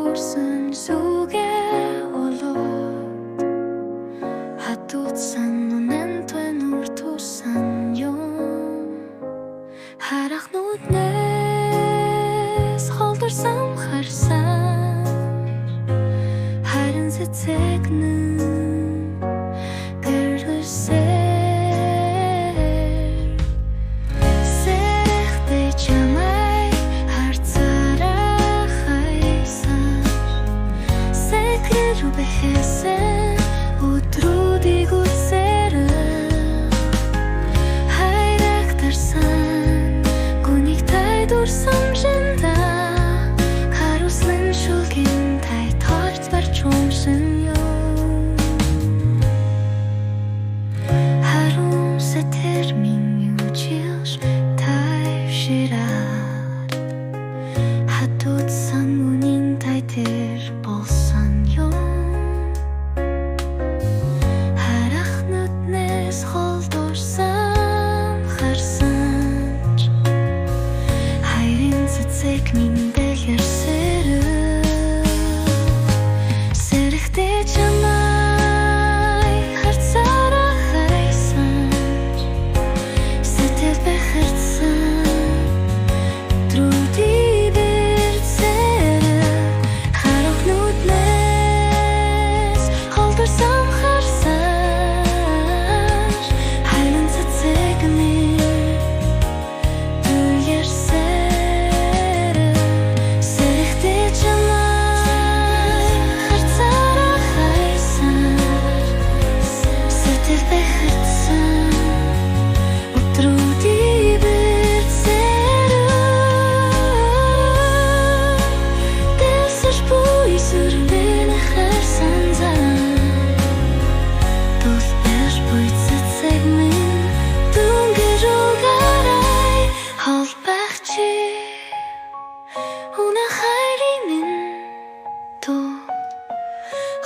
дүүрсэн зүгээ болоод хатуутсан үнэн төнөр тусан юм харах нүднээс холдорсон харсан харин цэцэгнэн Бэхэсэн өдрүүдийг үсэрэн хайрагтарсан гүнийг тай дурсан жинда харуслан шүлгэн тай таарч барч умшин юм харун сэтэр минь үжилш тай шираад хатуутсан үнийн тай тэр болсон юм Минь дэлгэр сэрэхтэй чамай харцаараа хайсан сэтэл бэхэрсэн трүди бэрцэрэг харах нүднээс холдорсон харсан харин цэцэгнээ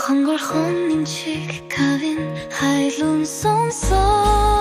Хонгорхон энэ чиг кавин хайлун сонсон